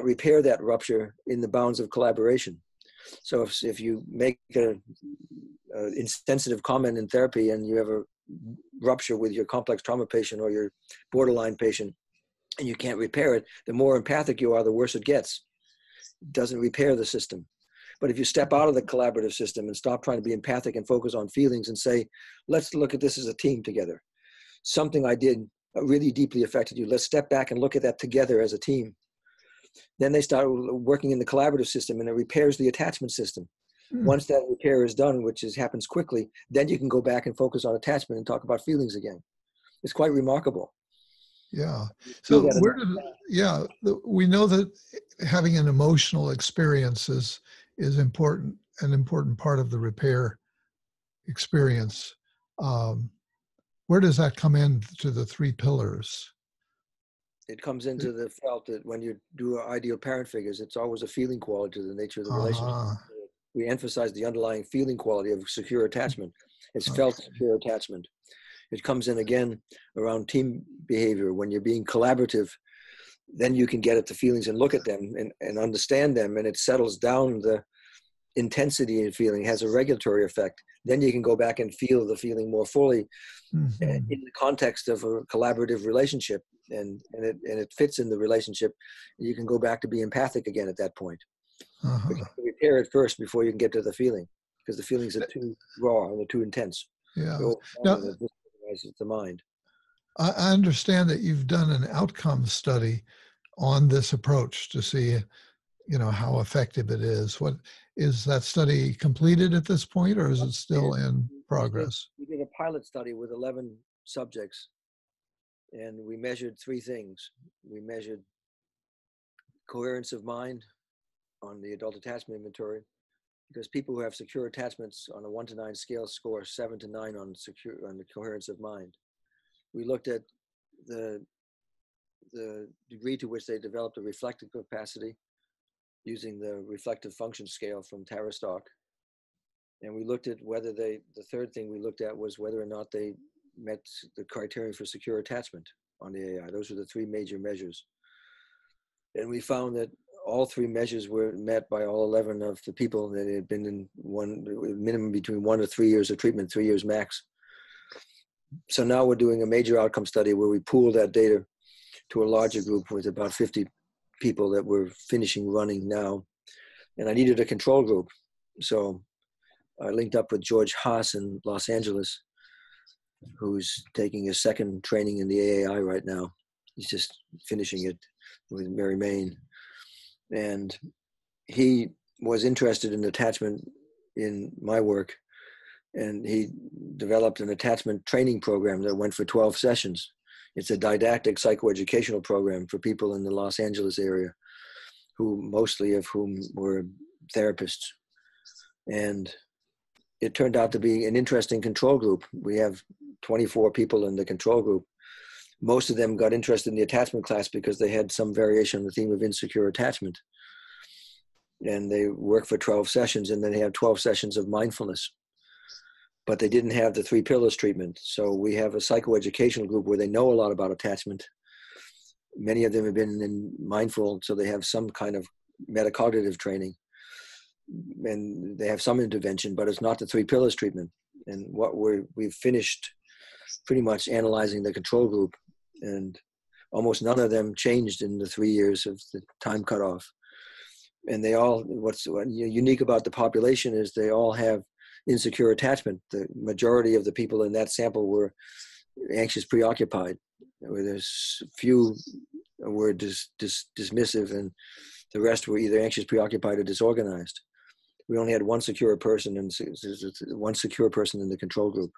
repair that rupture in the bounds of collaboration. So if you make an insensitive comment in therapy and you have a rupture with your complex trauma patient or your borderline patient and you can't repair it, the more empathic you are, the worse it gets. It doesn't repair the system. But if you step out of the collaborative system and stop trying to be empathic and focus on feelings and say, let's look at this as a team together. Something I did really deeply affected you. Let's step back and look at that together as a team. Then they start working in the collaborative system and it repairs the attachment system. Once that repair is done, which happens quickly, then you can go back and focus on attachment and talk about feelings again. It's quite remarkable. Yeah. So we know that having an emotional experience is important, an important part of the repair experience. Where does that come into the three pillars? It comes into the felt that when you do ideal parent figures, it's always a feeling quality to the nature of the relationship. We emphasize the underlying feeling quality of secure attachment. It's felt secure attachment. It comes in again around team behavior. When you're being collaborative, then you can get at the feelings and look at them and understand them, and it settles down the intensity of feeling, has a regulatory effect. Then you can go back and feel the feeling more fully in the context of a collaborative relationship, and it fits in the relationship. You can go back to be empathic again at that point. But you have to repair it first before you can get to the feeling, because the feelings are too raw and they're too intense. Yeah. So Now, the mind. I understand that you've done an outcome study on this approach to see, how effective it is. What is that study completed at this point, or is it still in progress? We did a pilot study with 11 subjects, and we measured three things. We measured coherence of mind on the adult attachment inventory, because people who have secure attachments on a 1 to 9 scale score 7 to 9 on the coherence of mind. We looked at the degree to which they developed a reflective capacity using the reflective function scale from Tavistock. And we looked at whether the third thing we looked at was whether or not they met the criterion for secure attachment on the AI. Those are the three major measures. And we found that all three measures were met by all 11 of the people that had been in minimum between 1 to 3 years of treatment, 3 years max. So now we're doing a major outcome study where we pool that data to a larger group with about 50 people that we're finishing running now. And I needed a control group. So I linked up with George Haas in Los Angeles, who's taking his second training in the AAI right now. He's just finishing it with Mary Main. And he was interested in attachment in my work. And he developed an attachment training program that went for 12 sessions. It's a didactic psychoeducational program for people in the Los Angeles area, mostly of whom were therapists. And it turned out to be an interesting control group. We have 24 people in the control group. Most of them got interested in the attachment class because they had some variation on the theme of insecure attachment. And they work for 12 sessions, and then they have 12 sessions of mindfulness. But they didn't have the 3 pillars treatment. So we have a psychoeducational group where they know a lot about attachment. Many of them have been in mindful, so they have some kind of metacognitive training. And they have some intervention, but it's not the 3 pillars treatment. And what we've finished pretty much analyzing the control group, and almost none of them changed in the 3 years of the time cutoff. And they all, what's unique about the population is they all have insecure attachment. The majority of the people in that sample were anxious preoccupied, where there's few were dismissive, and the rest were either anxious preoccupied or disorganized. We only had one secure person, and one secure person in the control group.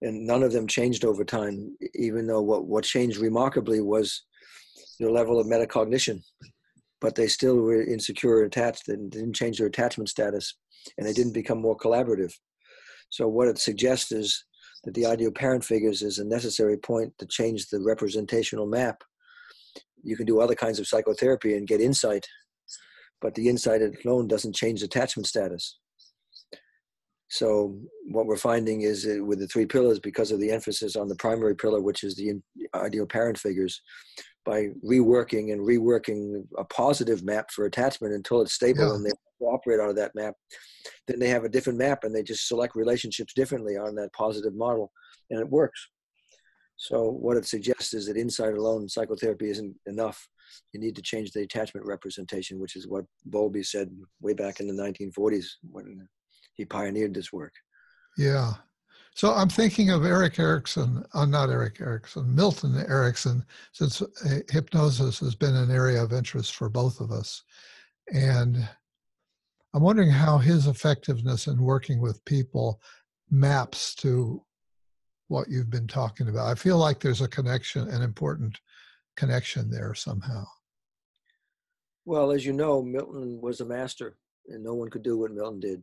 And none of them changed over time, even though what changed remarkably was their level of metacognition. But they still were insecure attached and didn't change their attachment status, and they didn't become more collaborative. So what it suggests is that the ideal parent figures is a necessary point to change the representational map. You can do other kinds of psychotherapy and get insight, but the insight alone doesn't change attachment status. So what we're finding is with the 3 pillars, because of the emphasis on the primary pillar, which is the ideal parent figures, by reworking a positive map for attachment until it's stable and they operate out of that map, then they have a different map and they just select relationships differently on that positive model, and it works. So what it suggests is that insight alone psychotherapy isn't enough. You need to change the attachment representation, which is what Bowlby said way back in the 1940s when he pioneered this work. Yeah. So I'm thinking of Milton Erickson, since hypnosis has been an area of interest for both of us. And I'm wondering how his effectiveness in working with people maps to what you've been talking about. I feel like there's a connection, an important connection there somehow. Well, as you know, Milton was a master, and no one could do what Milton did.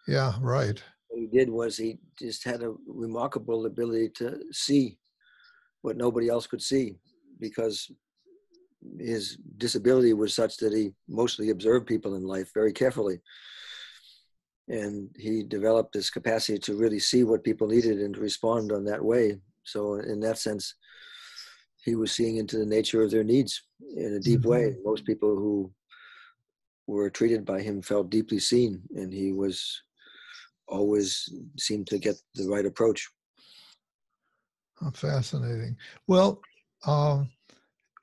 Yeah, right. What he did was he just had a remarkable ability to see what nobody else could see, because his disability was such that he mostly observed people in life very carefully. And he developed this capacity to really see what people needed and to respond on that way. So in that sense, he was seeing into the nature of their needs in a deep way. Most people who were treated by him felt deeply seen, and he was always seemed to get the right approach. Oh, fascinating. Well,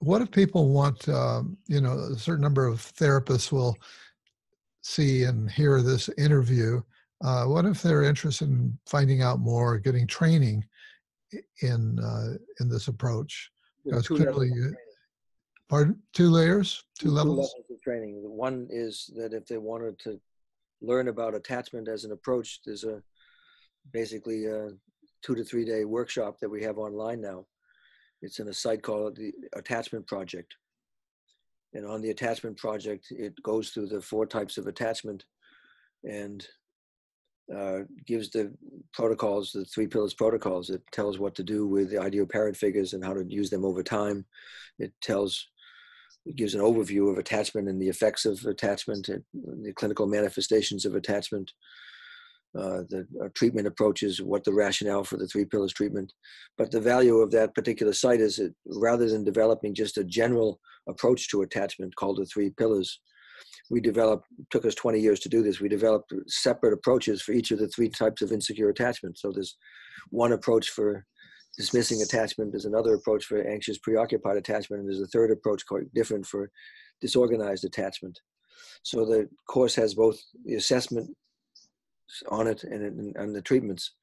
what if people want, a certain number of therapists will see and hear this interview. What if they're interested in finding out more, getting training in this approach? Because clearly, pardon, 2 layers, 2 levels? 2 levels of training. One is that if they wanted to learn about attachment as an approach, there's basically a 2 to 3 day workshop that we have online now. It's in a site called the Attachment Project. And on the Attachment Project, it goes through the 4 types of attachment and gives the protocols, the 3 pillars protocols. It tells what to do with the ideal parent figures and how to use them over time. It gives an overview of attachment and the effects of attachment, and the clinical manifestations of attachment, the treatment approaches, what the rationale for the 3 pillars treatment. But the value of that particular site is that rather than developing just a general approach to attachment called the 3 pillars, took us 20 years to do this. We developed separate approaches for each of the 3 types of insecure attachment. So there's one approach for dismissing attachment, there's another approach for anxious preoccupied attachment, and there's a third approach quite different for disorganized attachment. So the course has both the assessment on it and the treatments,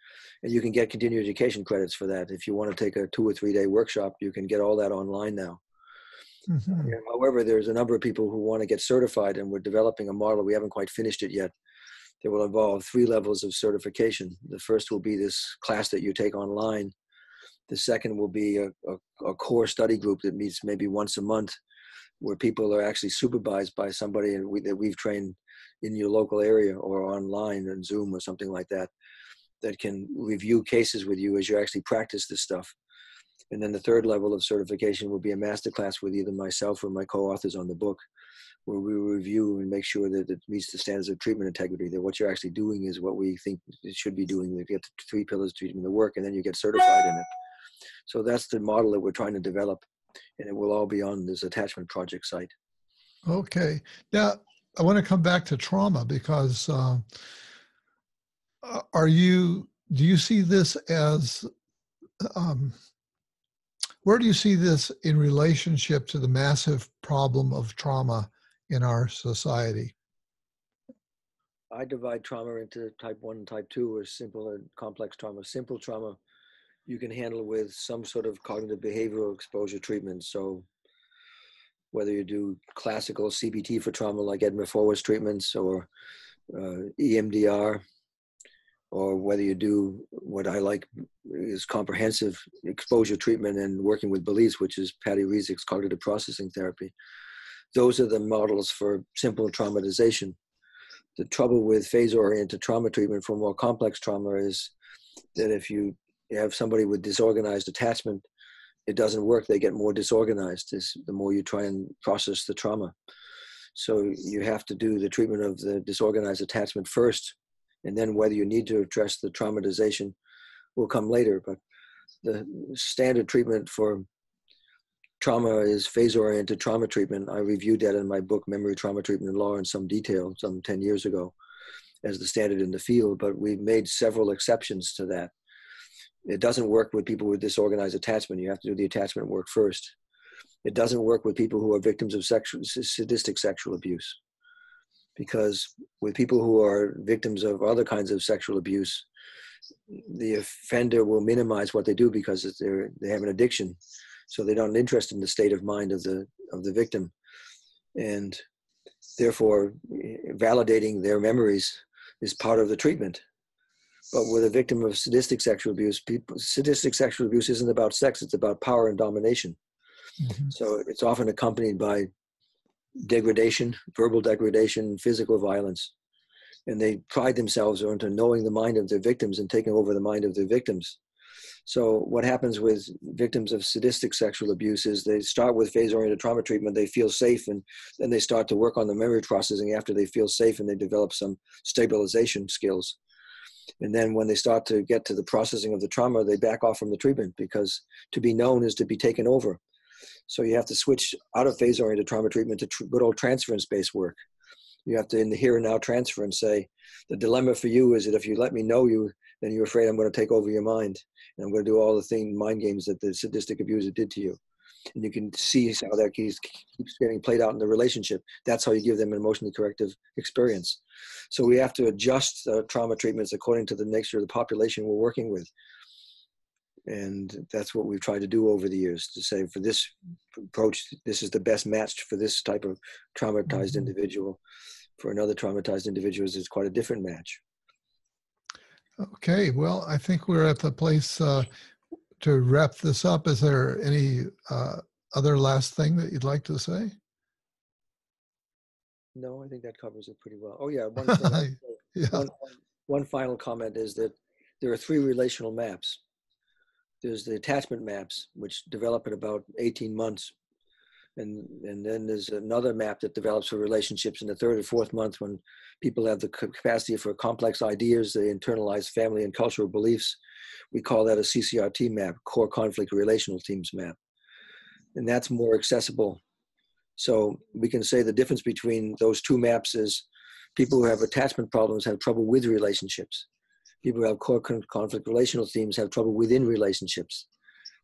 and you can get continuing education credits for that. If you want to take a 2 or 3 day workshop, you can get all that online now. However, there's a number of people who want to get certified, and we're developing a model. We haven't quite finished it yet. That will involve 3 levels of certification. The first will be this class that you take online. The second will be a core study group that meets maybe once a month, where people are actually supervised by somebody that we've trained in your local area or online on Zoom or something like that. that can review cases with you as you actually practice this stuff. And then the third level of certification will be a masterclass with either myself or my co-authors on the book, where we review and make sure that it meets the standards of treatment integrity, that what you're actually doing is what we think it should be doing. You get the 3 pillars of treatment to work, and then you get certified in it. So that's the model that we're trying to develop, and it will all be on this attachment project site. Okay. Now, I want to come back to trauma because do you see this as, where do you see this in relationship to the massive problem of trauma in our society? I divide trauma into type 1 and type 2, or simple and complex trauma. Simple trauma you can handle with some sort of cognitive behavioral exposure treatment. So whether you do classical CBT for trauma like Edmund Forward's treatments, or EMDR, or whether you do what I like is comprehensive exposure treatment and working with beliefs, which is Patty Riesick's cognitive processing therapy. Those are the models for simple traumatization. The trouble with phase-oriented trauma treatment for more complex trauma is that if you have somebody with disorganized attachment, it doesn't work. They get more disorganized the more you try and process the trauma. So you have to do the treatment of the disorganized attachment first, and then whether you need to address the traumatization will come later. But the standard treatment for trauma is phase-oriented trauma treatment. I reviewed that in my book, Memory, Trauma, Treatment, and Law, in some detail, some 10 years ago, as the standard in the field, but we've made several exceptions to that. It doesn't work with people with disorganized attachment. You have to do the attachment work first. It doesn't work with people who are victims of sadistic sexual abuse, because with people who are victims of other kinds of sexual abuse, the offender will minimize what they do because they have an addiction. So they're not interested in the state of mind of the victim, and therefore validating their memories is part of the treatment. But with a victim of sadistic sexual abuse, sadistic sexual abuse isn't about sex; it's about power and domination. Mm-hmm. So it's often accompanied by degradation, verbal degradation, physical violence, and they pride themselves on knowing the mind of their victims and taking over the mind of their victims. So what happens with victims of sadistic sexual abuse is they start with phase-oriented trauma treatment, they feel safe, and then they start to work on the memory processing after they feel safe, and they develop some stabilization skills. And then when they start to get to the processing of the trauma, they back off from the treatment, because to be known is to be taken over. So you have to switch out of phase-oriented trauma treatment to good old transference-based work. You have to, in the here and now, transfer and say, the dilemma for you is that if you let me know you, then you're afraid I'm going to take over your mind, and I'm going to do all the mind games that the sadistic abuser did to you. And you can see how that keeps getting played out in the relationship. That's how you give them an emotionally corrective experience. So we have to adjust trauma treatments according to the nature of the population we're working with. And that's what we've tried to do over the years, to say, for this approach, this is the best match for this type of traumatized individual. For another traumatized individual, it's quite a different match. Okay, well, I think we're at the place to wrap this up. Is there any other last thing that you'd like to say? No, I think that covers it pretty well. Oh yeah, one thing. Yeah. One final comment is that there are 3 relational maps. There's the attachment maps, which develop in about 18 months. And then there's another map that develops for relationships in the 3rd or 4th month, when people have the capacity for complex ideas, they internalize family and cultural beliefs. We call that a CCRT map, Core Conflict Relational Teams map. And that's more accessible. So we can say the difference between those 2 maps is people who have attachment problems have trouble with relationships. People who have core conflict relational themes have trouble within relationships.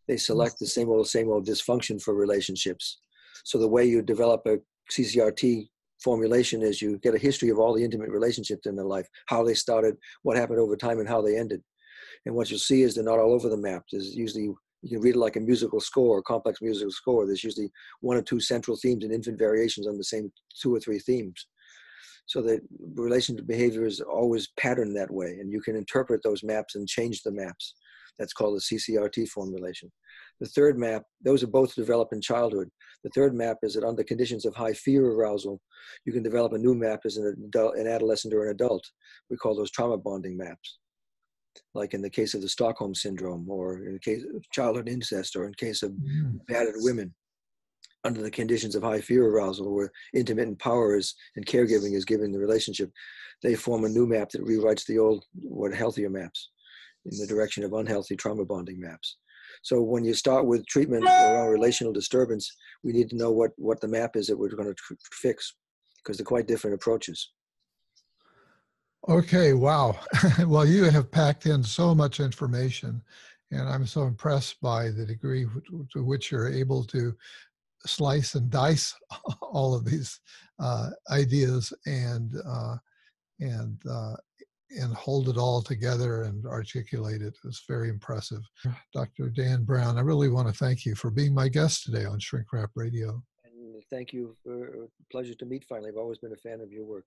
They select the same old dysfunction for relationships. So the way you develop a CCRT formulation is you get a history of all the intimate relationships in their life, how they started, what happened over time, and how they ended. And what you'll see is they're not all over the map. There's usually, you can read it like a musical score, a complex musical score. There's usually 1 or 2 central themes and infant variations on the same 2 or 3 themes. So the relationship behavior is always patterned that way, and you can interpret those maps and change the maps. That's called a CCRT formulation. The 3rd map, those are both developed in childhood. The 3rd map is that under conditions of high fear arousal, you can develop a new map as an adolescent or an adult. We call those trauma bonding maps. like in the case of the Stockholm Syndrome, or in the case of childhood incest, or in case of Mm. battered women, under the conditions of high fear arousal, where intermittent power is and caregiving is given the relationship, they form a new map that rewrites the old, what healthier maps in the direction of unhealthy trauma bonding maps. So when you start with treatment around relational disturbance, we need to know what the map is that we're going to fix, because they're quite different approaches. Okay, wow. Well, you have packed in so much information, and I'm so impressed by the degree to which you're able to slice and dice all of these ideas and and hold it all together and articulate it. It's very impressive. Dr. Dan Brown, I really want to thank you for being my guest today on Shrink Wrap Radio. And thank you. For a pleasure to meet finally. I've always been a fan of your work.